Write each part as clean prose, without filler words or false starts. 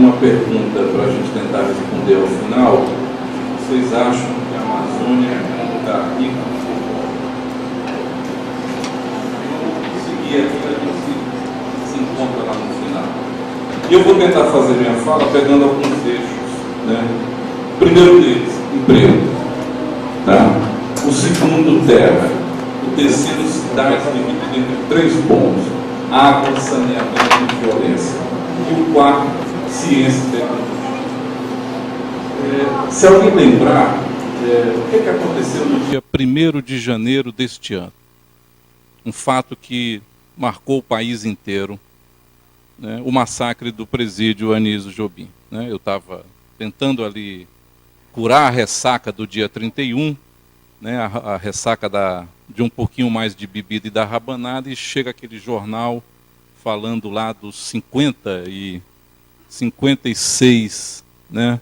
uma pergunta para a gente tentar responder ao final. Vocês acham que a Amazônia está rica? Vamos seguir aqui, a gente se encontra lá no final. E eu vou tentar fazer minha fala pegando alguns eixos, né? O primeiro deles, emprego. Tá? O segundo, terra. O terceiro, cidades, dividido entre 3 pontos: água, saneamento e violência. E o quarto, ciência e tecnologia. Se alguém lembrar, o que aconteceu no dia 1º de janeiro deste ano? Um fato que marcou o país inteiro, né? O massacre do presídio Anísio Jobim. Né? Eu estava tentando ali curar a ressaca do dia 31, né? a ressaca de um pouquinho mais de bebida e da rabanada, e chega aquele jornal falando lá dos 56, né,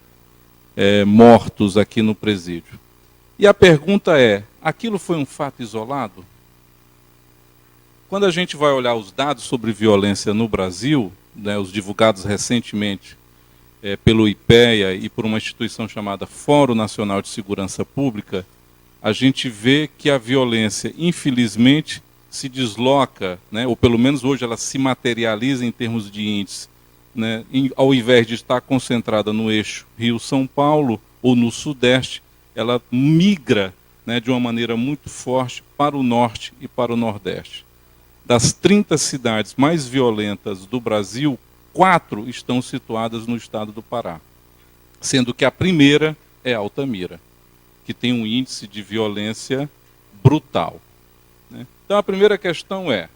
mortos aqui no presídio. E a pergunta é, aquilo foi um fato isolado? Quando a gente vai olhar os dados sobre violência no Brasil, né, os divulgados recentemente pelo IPEA e por uma instituição chamada Fórum Nacional de Segurança Pública, a gente vê que a violência, infelizmente, se desloca, né, ou pelo menos hoje ela se materializa em termos de índice, né, ao invés de estar concentrada no eixo Rio-São Paulo ou no Sudeste, ela migra, né, de uma maneira muito forte para o Norte e para o Nordeste. Das 30 cidades mais violentas do Brasil, 4 estão situadas no estado do Pará, sendo que a primeira é Altamira, que tem um índice de violência brutal. Né? Então a primeira questão é,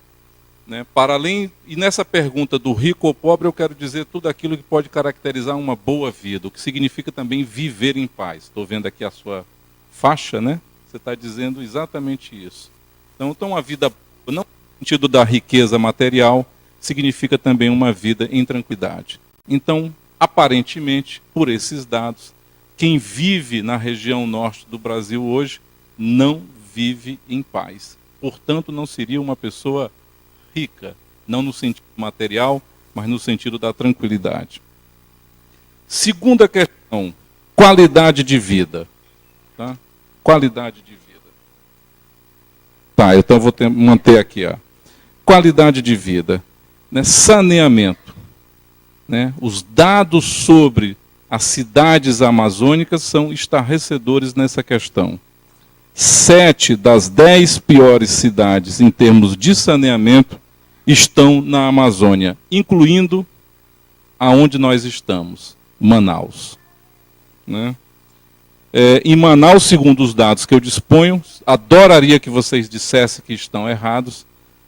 né, para além, e nessa pergunta do rico ou pobre, eu quero dizer tudo aquilo que pode caracterizar uma boa vida, o que significa também viver em paz. Estou vendo aqui a sua faixa, né? Você está dizendo exatamente isso. Então uma vida, não no sentido da riqueza material, significa também uma vida em tranquilidade. Então, aparentemente, por esses dados, quem vive na região norte do Brasil hoje não vive em paz. Portanto, não seria uma pessoa rica, não no sentido material, mas no sentido da tranquilidade. Segunda questão, qualidade de vida. Tá? Qualidade de vida. Tá, então eu vou manter aqui. Ó. Qualidade de vida. Né? Saneamento. Né? Os dados sobre as cidades amazônicas são estarrecedores nessa questão. 7 das 10 piores cidades em termos de saneamento estão na Amazônia, incluindo aonde nós estamos, Manaus. Né? Em Manaus, segundo os dados que eu disponho, adoraria que vocês dissessem que estão errados,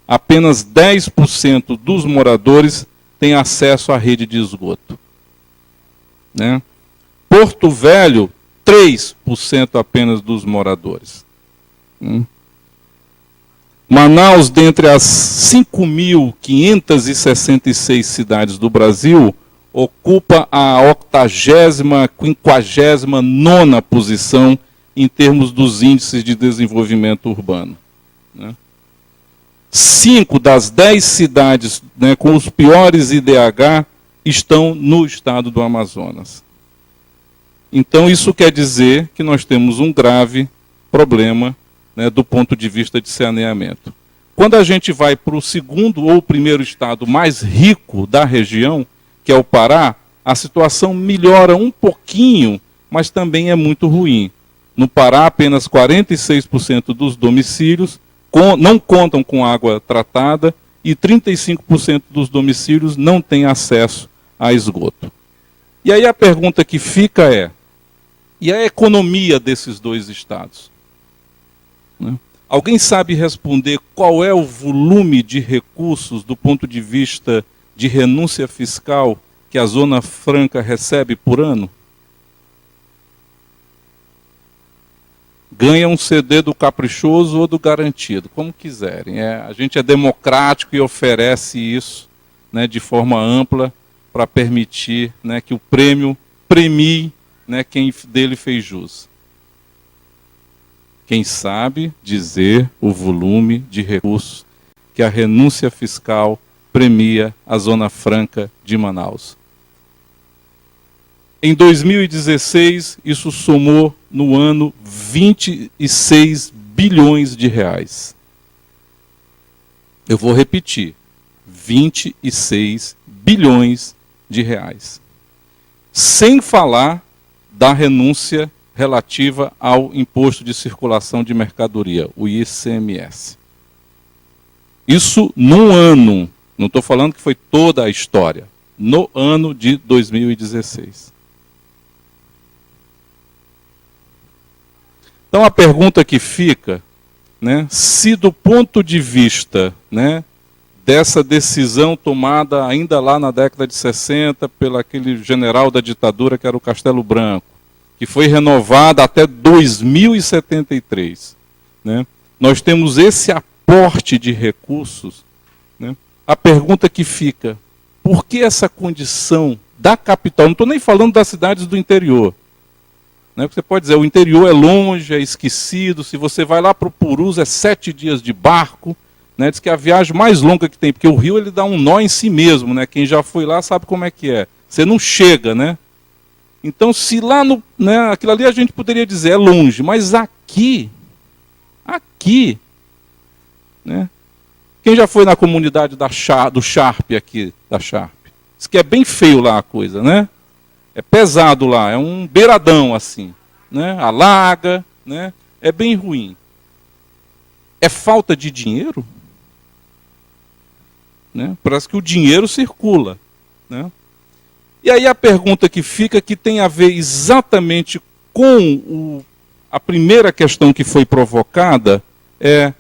apenas 10% dos moradores têm acesso à rede de esgoto. Né? Porto Velho, 3% apenas dos moradores. Manaus, dentre as 5.566 cidades do Brasil, ocupa a 80ª, 59ª posição em termos dos índices de desenvolvimento urbano. 5 das 10 cidades, né, com os piores IDH estão no estado do Amazonas. Então, isso quer dizer que nós temos um grave problema, né, do ponto de vista de saneamento. Quando a gente vai para o segundo ou primeiro estado mais rico da região, que é o Pará, a situação melhora um pouquinho, mas também é muito ruim. No Pará, apenas 46% dos domicílios não contam com água tratada e 35% dos domicílios não têm acesso a esgoto. E aí a pergunta que fica é, e a economia desses dois estados? Né? Alguém sabe responder qual é o volume de recursos do ponto de vista de renúncia fiscal que a Zona Franca recebe por ano? Ganha um CD do caprichoso ou do garantido, como quiserem. A gente é democrático e oferece isso, né, de forma ampla para permitir, né, que o prêmio premie, né, quem dele fez jus. Quem sabe dizer o volume de recursos que a renúncia fiscal premia a Zona Franca de Manaus? Em 2016, isso somou no ano 26 bilhões de reais. Eu vou repetir, 26 bilhões de reais. Sem falar da renúncia relativa ao Imposto de Circulação de Mercadoria, o ICMS. Isso num ano, não estou falando que foi toda a história, no ano de 2016. Então a pergunta que fica, né, se do ponto de vista, né, dessa decisão tomada ainda lá na década de 60 pelo aquele general da ditadura que era o Castelo Branco, que foi renovada até 2073, né, nós temos esse aporte de recursos, né, a pergunta que fica, por que essa condição da capital, não estou nem falando das cidades do interior, né? Você pode dizer, o interior é longe, é esquecido, se você vai lá para o Purus é 7 dias de barco, né? Diz que é a viagem mais longa que tem, porque o rio ele dá um nó em si mesmo, né? Quem já foi lá sabe como é que é. Você não chega, né? Então, se lá no, né, aquilo ali a gente poderia dizer é longe, mas aqui, né? Quem já foi na comunidade do Sharp aqui, da Sharp? Diz que é bem feio lá a coisa, né? É pesado lá, é um beiradão assim, né? Alaga, né? É bem ruim. É falta de dinheiro? Né? Parece que o dinheiro circula, né? E aí a pergunta que fica, que tem a ver exatamente com a primeira questão que foi provocada, é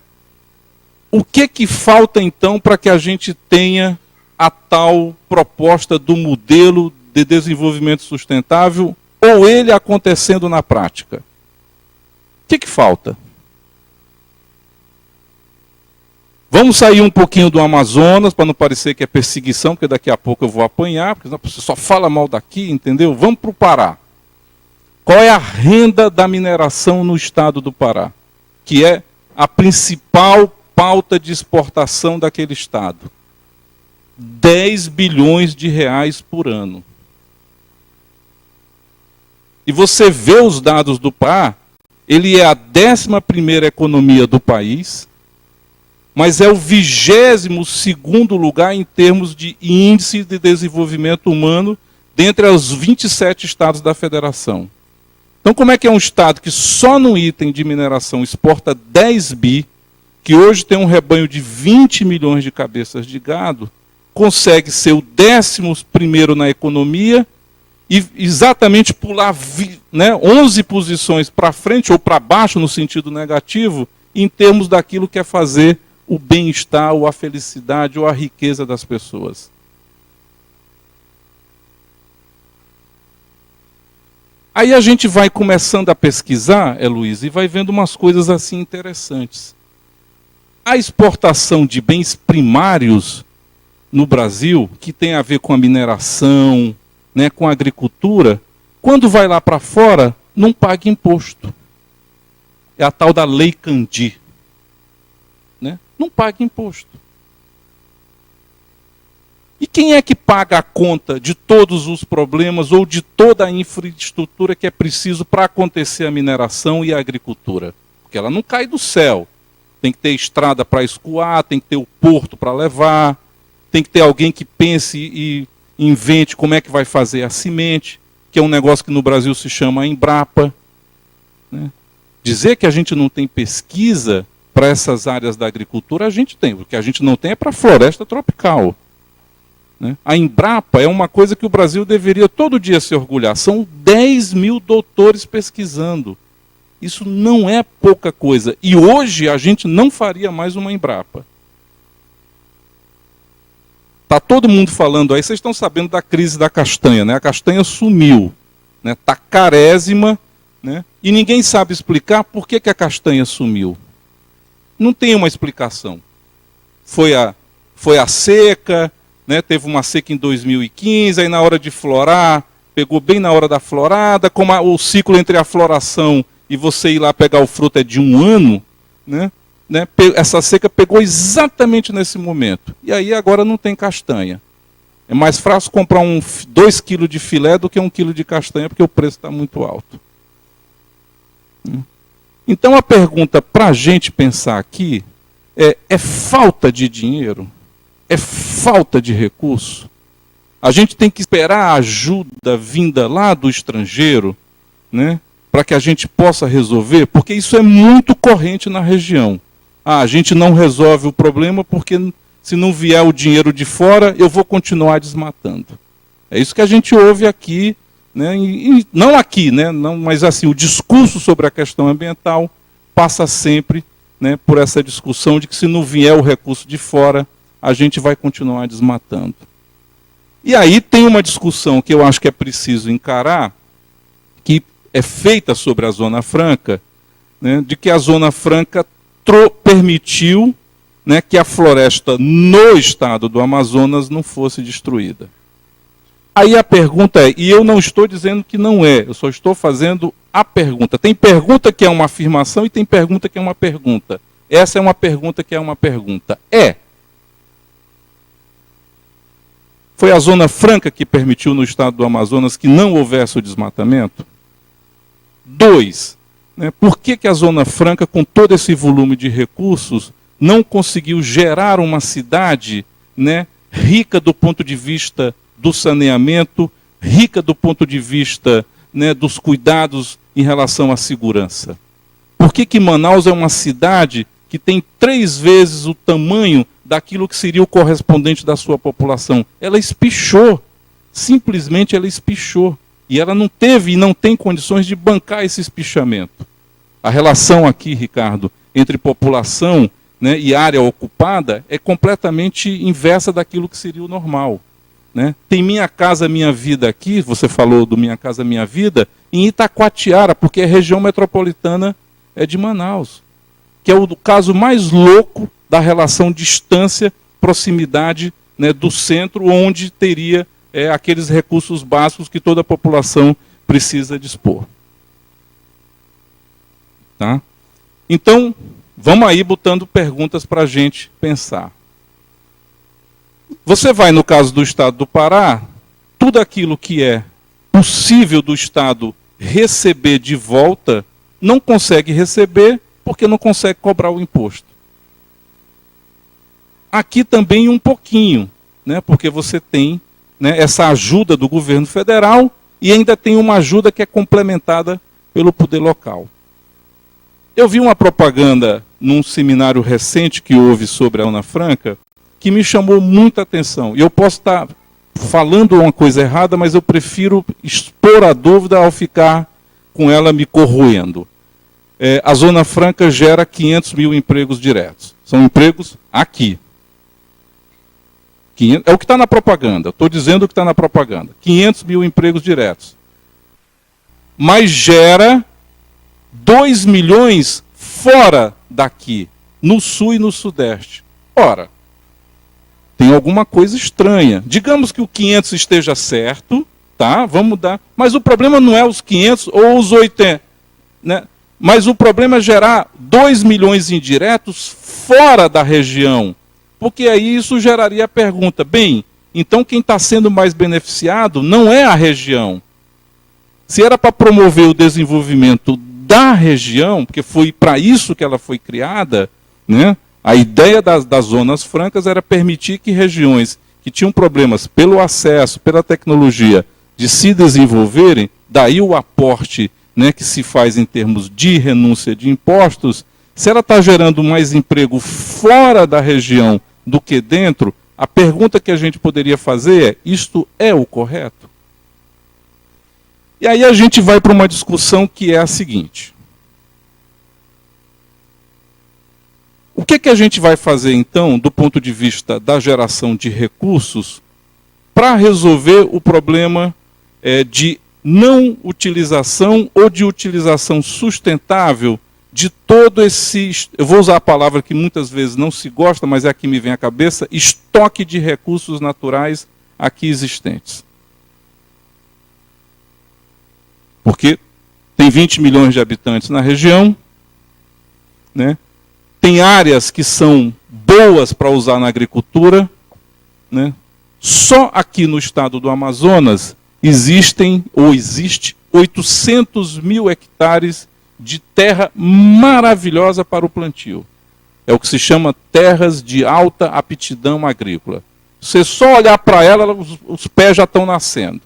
o que falta então para que a gente tenha a tal proposta do modelo de desenvolvimento sustentável, ou ele acontecendo na prática? O que falta? Vamos sair um pouquinho do Amazonas, para não parecer que é perseguição, porque daqui a pouco eu vou apanhar, porque você só fala mal daqui, entendeu? Vamos para o Pará. Qual é a renda da mineração no estado do Pará? Que é a principal pauta de exportação daquele estado. 10 bilhões de reais por ano. E você vê os dados do Pará, ele é a 11ª economia do país, mas é o 22º lugar em termos de índice de desenvolvimento humano dentre os 27 estados da federação. Então como é que é um estado que só no item de mineração exporta 10 bi, que hoje tem um rebanho de 20 milhões de cabeças de gado, consegue ser o 11º na economia, e exatamente pular 11 posições para frente ou para baixo no sentido negativo, em termos daquilo que é fazer o bem-estar, ou a felicidade, ou a riqueza das pessoas. Aí a gente vai começando a pesquisar, Heloísa, e vai vendo umas coisas assim interessantes. A exportação de bens primários no Brasil, que tem a ver com a mineração, né, com a agricultura, quando vai lá para fora, não paga imposto. É a tal da Lei Candir. Né? Não paga imposto. E quem é que paga a conta de todos os problemas ou de toda a infraestrutura que é preciso para acontecer a mineração e a agricultura? Porque ela não cai do céu. Tem que ter estrada para escoar, tem que ter o porto para levar, tem que ter alguém que pense e invente como é que vai fazer a semente, que é um negócio que no Brasil se chama Embrapa. Né? Dizer que a gente não tem pesquisa para essas áreas da agricultura, a gente tem. O que a gente não tem é para a floresta tropical. Né? A Embrapa é uma coisa que o Brasil deveria todo dia se orgulhar. São 10 mil doutores pesquisando. Isso não é pouca coisa. E hoje a gente não faria mais uma Embrapa. Está todo mundo falando aí, vocês estão sabendo da crise da castanha, né? A castanha sumiu, né? Está carésima, né? E ninguém sabe explicar por que a castanha sumiu. Não tem uma explicação. Foi a seca, né? Teve uma seca em 2015, aí na hora de florar, pegou bem na hora da florada, como o ciclo entre a floração e você ir lá pegar o fruto é de 1 ano, né? Essa seca pegou exatamente nesse momento. E aí agora não tem castanha. É mais fácil comprar 2 quilos de filé do que 1 quilo de castanha, porque o preço está muito alto. Então a pergunta para a gente pensar aqui é falta de dinheiro? É falta de recurso? A gente tem que esperar a ajuda vinda lá do estrangeiro, né, para que a gente possa resolver? Porque isso é muito corrente na região. A gente não resolve o problema porque se não vier o dinheiro de fora, eu vou continuar desmatando. É isso que a gente ouve aqui, né, e não aqui, né, não, mas assim, o discurso sobre a questão ambiental passa sempre, né, por essa discussão de que se não vier o recurso de fora, a gente vai continuar desmatando. E aí tem uma discussão que eu acho que é preciso encarar, que é feita sobre a Zona Franca, né, de que a Zona Franca permitiu, né, que a floresta no estado do Amazonas não fosse destruída. Aí a pergunta é, e eu não estou dizendo que não é, eu só estou fazendo a pergunta. Tem pergunta que é uma afirmação e tem pergunta que é uma pergunta. Essa é uma pergunta que é uma pergunta. Foi a Zona Franca que permitiu no estado do Amazonas que não houvesse o desmatamento? 2, né, por que a Zona Franca, com todo esse volume de recursos, não conseguiu gerar uma cidade, né, rica do ponto de vista do saneamento, rica do ponto de vista, né, dos cuidados em relação à segurança? Por que Manaus é uma cidade que tem 3 vezes o tamanho daquilo que seria o correspondente da sua população? Ela espichou, simplesmente ela espichou. E ela não teve e não tem condições de bancar esse espichamento. A relação aqui, Ricardo, entre população, né, e área ocupada é completamente inversa daquilo que seria o normal. Né? Tem Minha Casa Minha Vida aqui, você falou do Minha Casa Minha Vida, em Itacoatiara, porque é região metropolitana de Manaus, que é o caso mais louco da relação distância-proximidade, né, do centro, onde teria aqueles recursos básicos que toda a população precisa dispor. Tá? Então, vamos aí botando perguntas para a gente pensar. Você vai, no caso do estado do Pará, tudo aquilo que é possível do estado receber de volta, não consegue receber porque não consegue cobrar o imposto. Aqui também um pouquinho, né, porque você tem, né, essa ajuda do governo federal e ainda tem uma ajuda que é complementada pelo poder local. Eu vi uma propaganda num seminário recente que houve sobre a Zona Franca que me chamou muita atenção. E eu posso estar falando uma coisa errada, mas eu prefiro expor a dúvida ao ficar com ela me corroendo. A Zona Franca gera 500 mil empregos diretos. São empregos aqui. É o que está na propaganda. Estou dizendo o que está na propaganda. 500 mil empregos diretos. Mas gera 2 milhões fora daqui, no sul e no sudeste. Ora, tem alguma coisa estranha. Digamos que o 500 esteja certo, tá? Vamos dar. Mas o problema não é os 500 ou os 80, né? Mas o problema é gerar 2 milhões indiretos fora da região. Porque aí isso geraria a pergunta, bem, então quem está sendo mais beneficiado não é a região. Se era para promover o desenvolvimento da região, porque foi para isso que ela foi criada, né? A ideia das zonas francas era permitir que regiões que tinham problemas pelo acesso, pela tecnologia, de se desenvolverem, daí o aporte, né, que se faz em termos de renúncia de impostos. Se ela está gerando mais emprego fora da região do que dentro, a pergunta que a gente poderia fazer é, isto é o correto? E aí a gente vai para uma discussão que é a seguinte. O que a gente vai fazer, então, do ponto de vista da geração de recursos, para resolver o problema de não utilização ou de utilização sustentável de todo esse, eu vou usar a palavra que muitas vezes não se gosta, mas é a que me vem à cabeça, estoque de recursos naturais aqui existentes. Porque tem 20 milhões de habitantes na região, né? Tem áreas que são boas para usar na agricultura, né? Só aqui no estado do Amazonas existe 800 mil hectares de terra maravilhosa para o plantio. É o que se chama terras de alta aptidão agrícola. Você só olhar para ela, os pés já estão nascendo.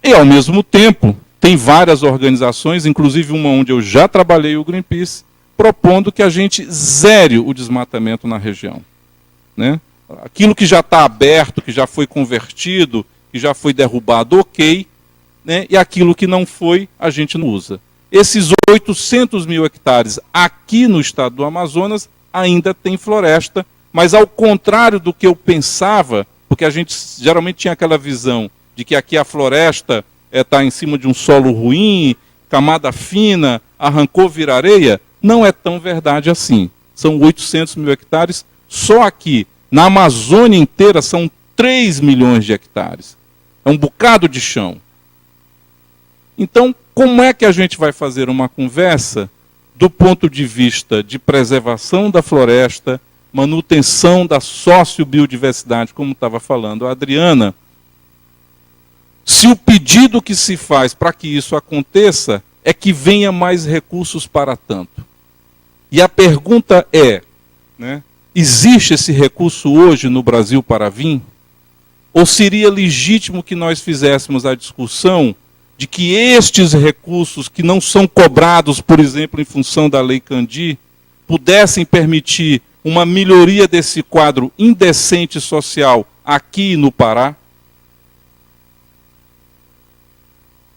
E, ao mesmo tempo, tem várias organizações, inclusive uma onde eu já trabalhei, o Greenpeace, propondo que a gente zere o desmatamento na região. Aquilo que já está aberto, que já foi convertido, que já foi derrubado, ok, e aquilo que não foi, a gente não usa. Esses 800 mil hectares aqui no estado do Amazonas ainda tem floresta, mas ao contrário do que eu pensava, porque a gente geralmente tinha aquela visão de que aqui a floresta está em cima de um solo ruim, camada fina, arrancou, vira areia, não é tão verdade assim. São 800 mil hectares, só aqui. Na Amazônia inteira são 3 milhões de hectares. É um bocado de chão. Então, como é que a gente vai fazer uma conversa do ponto de vista de preservação da floresta, manutenção da sociobiodiversidade, como estava falando a Adriana, se o pedido que se faz para que isso aconteça é que venha mais recursos para tanto? E a pergunta é, existe esse recurso hoje no Brasil para vir? Ou seria legítimo que nós fizéssemos a discussão de que estes recursos que não são cobrados, por exemplo, em função da Lei Candir, pudessem permitir uma melhoria desse quadro indecente social aqui no Pará?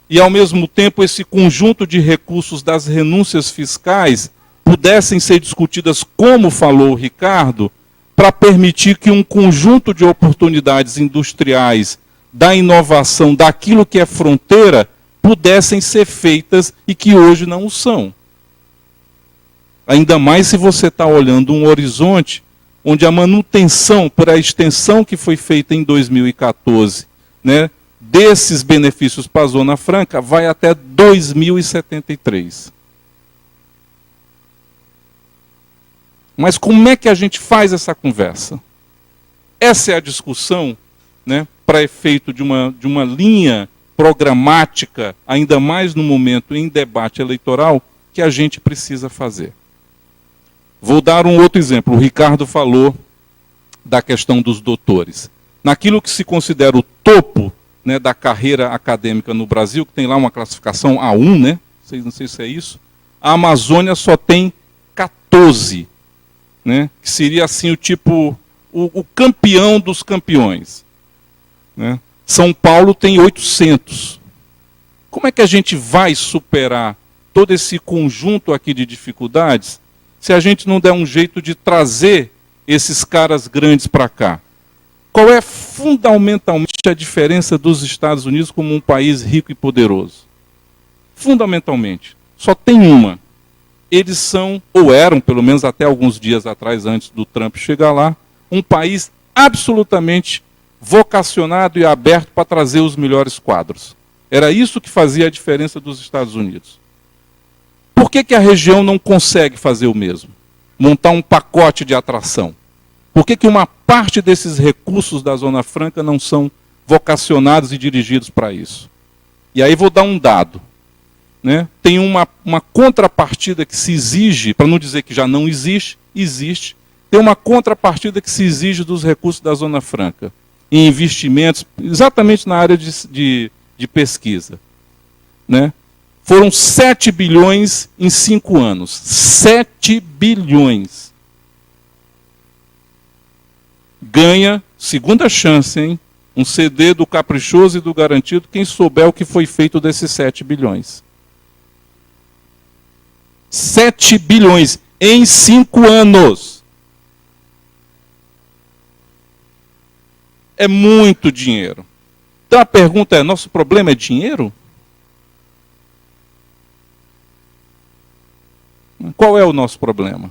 E, ao mesmo tempo, esse conjunto de recursos das renúncias fiscais pudessem ser discutidas, como falou o Ricardo, para permitir que um conjunto de oportunidades industriais da inovação, daquilo que é fronteira, pudessem ser feitas e que hoje não o são. Ainda mais se você está olhando um horizonte onde a manutenção, por a extensão que foi feita em 2014, desses benefícios para a Zona Franca, vai até 2073. Mas como é que a gente faz essa conversa? Essa é a discussão, para efeito de uma linha programática, ainda mais no momento em debate eleitoral, que a gente precisa fazer. Vou dar um outro exemplo. O Ricardo falou da questão dos doutores. Naquilo que se considera o topo da carreira acadêmica no Brasil, que tem lá uma classificação A1, não sei se é isso, a Amazônia só tem 14, que seria assim o campeão dos campeões. São Paulo tem 800. Como é que a gente vai superar todo esse conjunto aqui de dificuldades se a gente não der um jeito de trazer esses caras grandes para cá? Qual é fundamentalmente a diferença dos Estados Unidos como um país rico e poderoso? Fundamentalmente, só tem uma. Eles são, ou eram, pelo menos até alguns dias atrás, antes do Trump chegar lá, um país absolutamente vocacionado e aberto para trazer os melhores quadros. Era isso que fazia a diferença dos Estados Unidos. Por que a região não consegue fazer o mesmo? Montar um pacote de atração? Por que uma parte desses recursos da Zona Franca não são vocacionados e dirigidos para isso? E aí vou dar um dado. Tem uma contrapartida que se exige, para não dizer que já não existe, existe. Tem uma contrapartida que se exige dos recursos da Zona Franca, em investimentos, exatamente na área de pesquisa. Foram 7 bilhões em 5 anos. 7 bilhões. Ganha, segunda chance, um CD do Caprichoso e do Garantido, quem souber o que foi feito desses 7 bilhões. 7 bilhões em 5 anos. É muito dinheiro. Então a pergunta é, nosso problema é dinheiro? Qual é o nosso problema?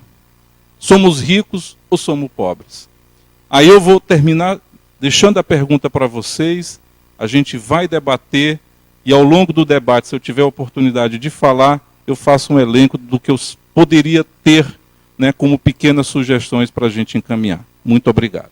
Somos ricos ou somos pobres? Aí eu vou terminar deixando a pergunta para vocês, a gente vai debater, e ao longo do debate, se eu tiver a oportunidade de falar, eu faço um elenco do que eu poderia ter como pequenas sugestões para a gente encaminhar. Muito obrigado.